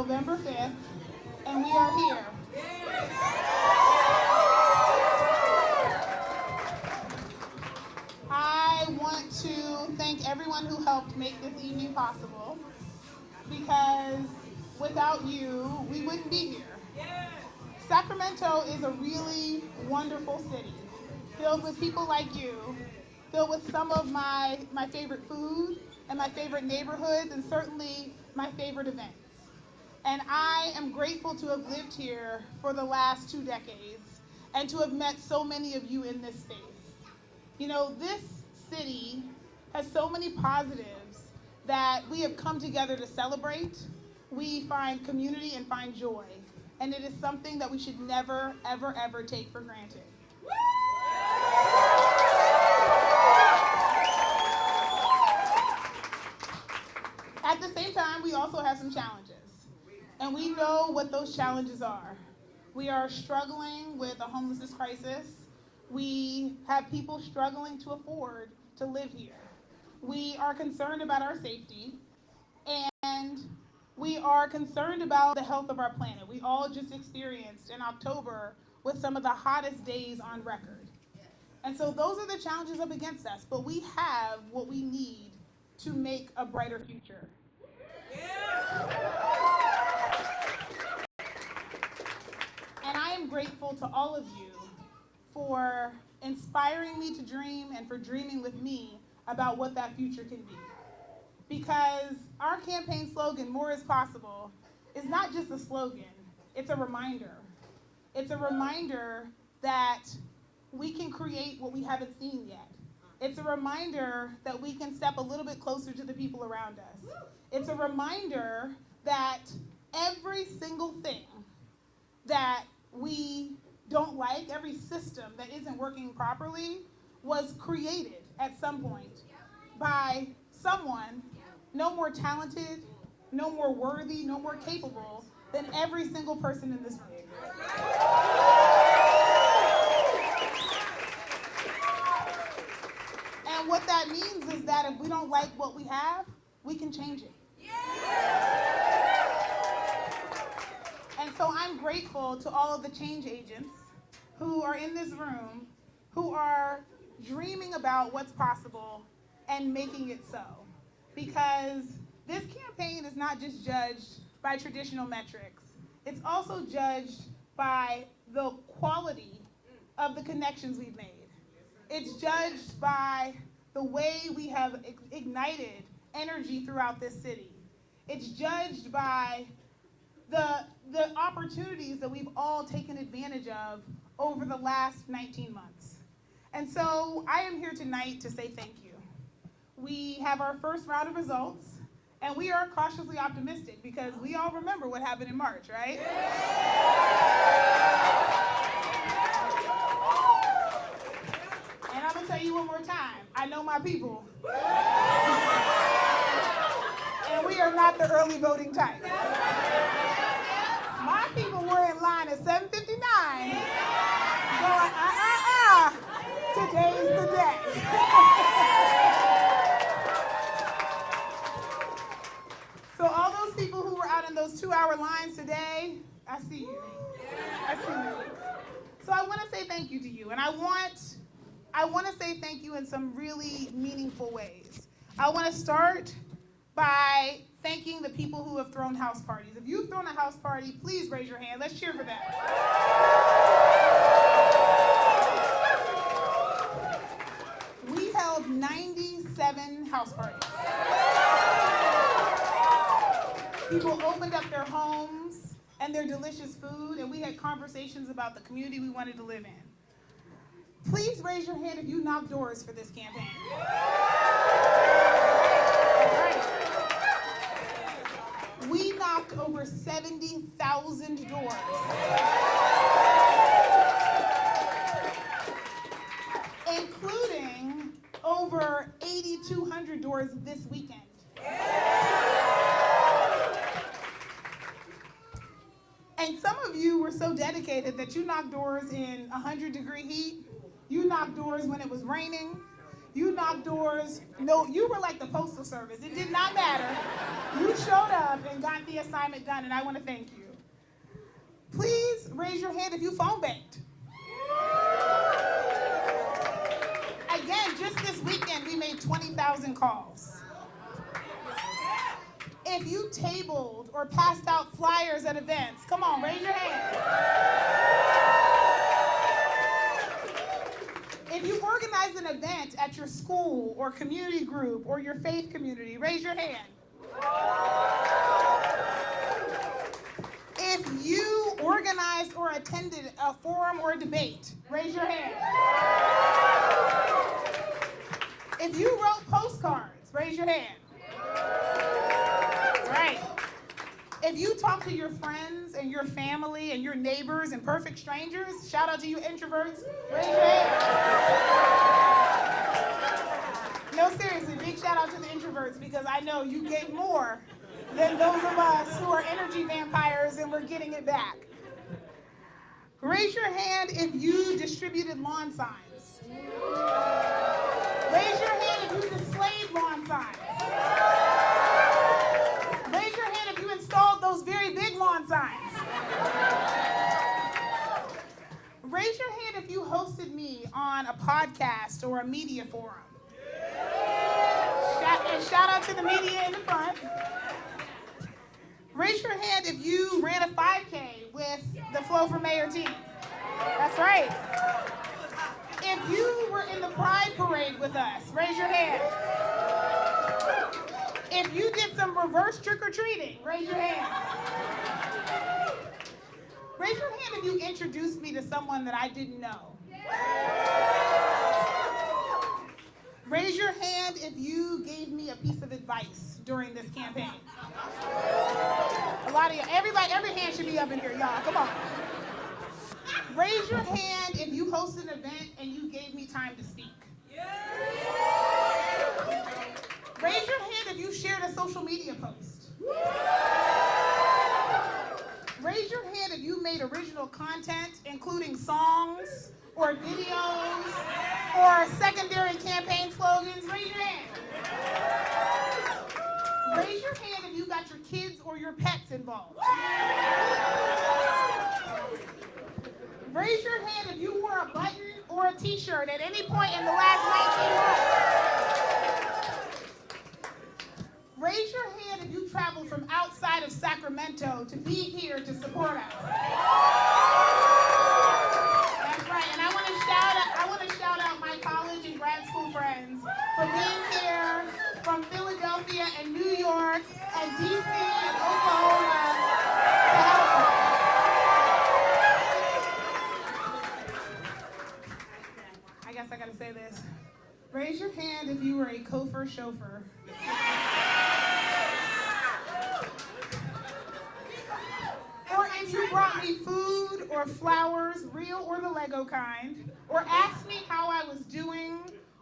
November 5th, and we are here. I want to thank everyone who helped make this evening possible, because without you, we wouldn't be here. Sacramento is a really wonderful city, filled with people like you, filled with some of my favorite food and my favorite neighborhoods, and certainly my favorite events. And I am grateful to have lived here for the last 2 decades and to have met so many of you in this space. You know, this city has so many positives that we have come together to celebrate. We find community and find joy. And it is something that we should never, ever, ever take for granted. At the same time, we also have some challenges. And we know what those challenges are. We are struggling with a homelessness crisis. We have people struggling to afford to live here. We are concerned about our safety, and we are concerned about the health of our planet. We all just experienced in October with some of the hottest days on record. And so those are the challenges up against us, but we have what we need to make a brighter future. And I am grateful to all of you for inspiring me to dream and for dreaming with me about what that future can be. Because our campaign slogan, "More is Possible," is not just a slogan, it's a reminder. It's a reminder that we can create what we haven't seen yet. It's a reminder that we can step a little bit closer to the people around us. It's a reminder that every single thing that we don't like, every system that isn't working properly, was created at some point by someone no more talented, no more worthy, no more capable than every single person in this room. And what that means is that if we don't like what we have, we can change it. And so I'm grateful to all of the change agents who are in this room, who are dreaming about what's possible and making it so. Because this campaign is not just judged by traditional metrics. It's also judged by the quality of the connections we've made. It's judged by the way we have ignited energy throughout this city. It's judged by the opportunities that we've all taken advantage of over the last 19 months. And so I am here tonight to say thank you. We have our first round of results, and we are cautiously optimistic because we all remember what happened in March, right? And I'm gonna tell you one more time, I know my people. And we are not the early voting type. My people were in line at 7:59, going, today's the day. So all those people who were out in those 2-hour lines today, I see you. I see you. So I want to say thank you to you, and I want to say thank you in some really meaningful ways. I want to start by thanking the people who have thrown house parties. If you've thrown a house party, please raise your hand. Let's cheer for that. We held 97 house parties. People opened up their homes and their delicious food, and we had conversations about the community we wanted to live in. Please raise your hand if you knocked doors for this campaign. All right. We knocked over 70,000 doors. Including over 8,200 doors this weekend. And some of you were so dedicated that you knocked doors in 100-degree heat. You knocked doors when it was raining. You knocked doors. No, you were like the postal service. It did not matter. You showed up and got the assignment done, and I want to thank you. Please raise your hand if you phone banked. Again, just this weekend, we made 20,000 calls. If you tabled or passed out flyers at events, come on, raise your hand. If you organized an event at your school or community group or your faith community, raise your hand. If you organized or attended a forum or a debate, raise your hand. If you wrote postcards, raise your hand. Right. If you talk to your friends and your family and your neighbors and perfect strangers, shout out to you introverts, raise your hand. No, seriously, big shout out to the introverts because I know you gave more than those of us who are energy vampires and we're getting it back. Raise your hand if you distributed lawn signs. Raise your hand if you displayed lawn signs. Raise your hand if you installed those very big lawn signs. Raise your hand if you hosted me on a podcast or a media forum. And shout out to the media in the front. Raise your hand if you ran a 5K with the Flow for Mayor team. That's right. If you were in the Pride Parade with us, raise your hand. If you did some reverse trick-or-treating, raise your hand. Raise your hand if you introduced me to someone that I didn't know. Raise your hand if you gave me a piece of advice during this campaign. A lot of you, every hand should be up in here, y'all. Come on. Raise your hand if you hosted an event and you gave me time to speak. Raise your hand if you shared a social media post. Raise your hand if you made original content, including songs or videos or secondary campaign slogans. Raise your hand. Raise your hand if you got your kids or your pets involved. Raise your hand if you wore a button or a t-shirt at any point in the last 19 months. Raise your hand if you traveled from outside of Sacramento to be here to support us. That's right, and I want to shout out my college and grad school friends for being here from Philadelphia and New York and DC and Oklahoma to help us. I guess I gotta say this. Raise your hand if you were a Cofer chauffeur. Or if you brought me food or flowers, real or the Lego kind, or asked me how I was doing,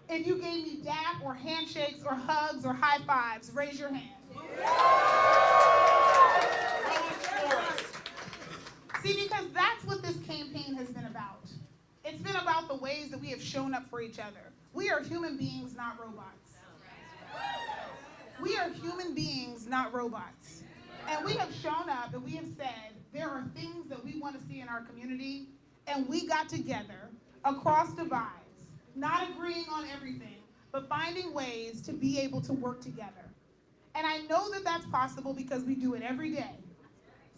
if you gave me dap or handshakes or hugs or high fives, raise your hand. See, because that's what this campaign has been about. It's been about the ways that we have shown up for each other. We are human beings, not robots. We are human beings, not robots. And we have shown up and we have said there are things that we want to see in our community, and we got together across divides, not agreeing on everything, but finding ways to be able to work together. And I know that that's possible because we do it every day.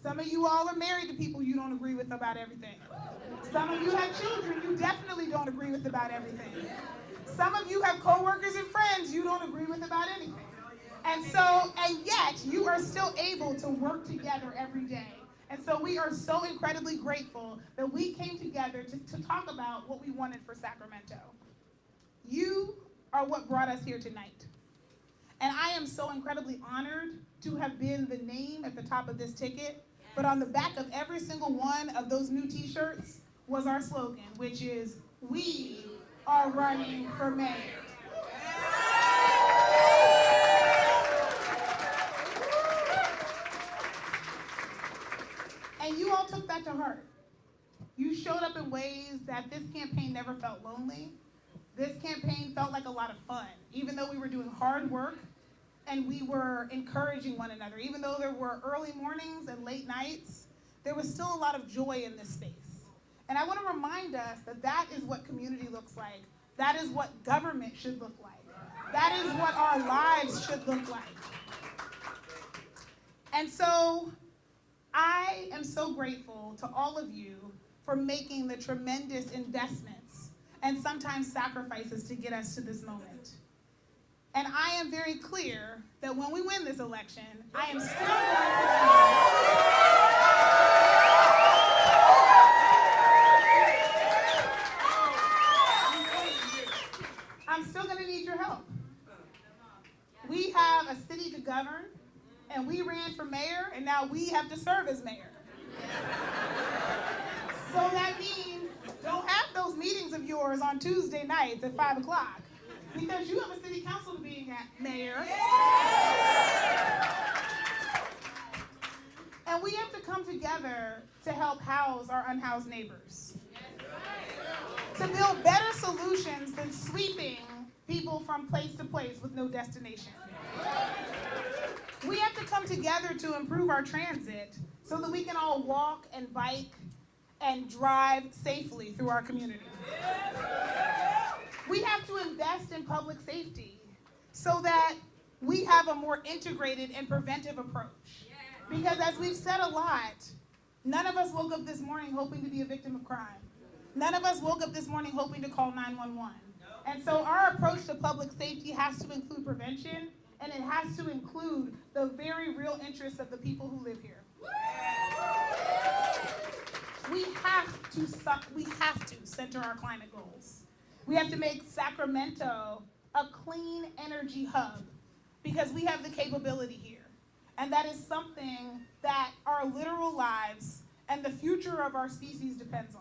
Some of you all are married to people you don't agree with about everything. Some of you have children you definitely don't agree with about everything. Some of you have coworkers and friends you don't agree with about anything. And yet you are still able to work together every day. And so we are so incredibly grateful that we came together to talk about what we wanted for Sacramento. You are what brought us here tonight. And I am so incredibly honored to have been the name at the top of this ticket, but on the back of every single one of those new t-shirts was our slogan, which is, "We are running for mayor." And you all took that to heart. You showed up in ways that this campaign never felt lonely. This campaign felt like a lot of fun, even though we were doing hard work and we were encouraging one another. Even though there were early mornings and late nights, there was still a lot of joy in this space. And I want to remind us that that is what community looks like. That is what government should look like. That is what our lives should look like. And so I am so grateful to all of you for making the tremendous investments and sometimes sacrifices to get us to this moment. And I am very clear that when we win this election, I am still going to need your help. We have a city to govern, and we ran for mayor, and now we have to serve as mayor. So that means don't have those meetings of yours on Tuesday nights at 5 o'clock, because you have a city council being at mayor. And we have to come together to help house our unhoused neighbors. To build better solutions than sweeping people from place to place with no destination. We have to come together to improve our transit so that we can all walk and bike and drive safely through our community. We have to invest in public safety so that we have a more integrated and preventive approach. Because as we've said a lot, none of us woke up this morning hoping to be a victim of crime. None of us woke up this morning hoping to call 911. And so our approach to public safety has to include prevention, and it has to include the very real interests of the people who live here. We have to center our climate goals. We have to make Sacramento a clean energy hub because we have the capability here. And that is something that our literal lives and the future of our species depends on.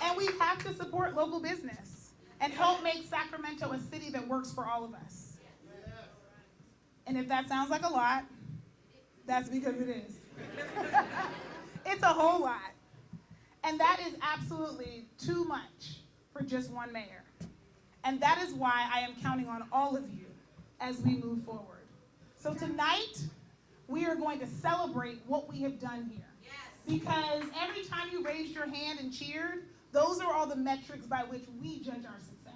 And we have to support local business and help make Sacramento a city that works for all of us. And if that sounds like a lot, that's because it is. It's a whole lot. And that is absolutely too much for just one mayor. And that is why I am counting on all of you as we move forward. So tonight, we are going to celebrate what we have done here. Because every time you raised your hand and cheered, those are all the metrics by which we judge our success.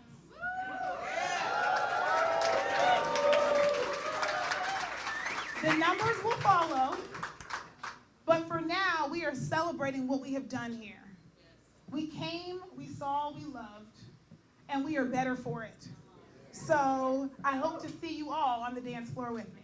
The numbers will follow, but for now, we are celebrating what we have done here. We came, we saw, we loved, and we are better for it. So I hope to see you all on the dance floor with me.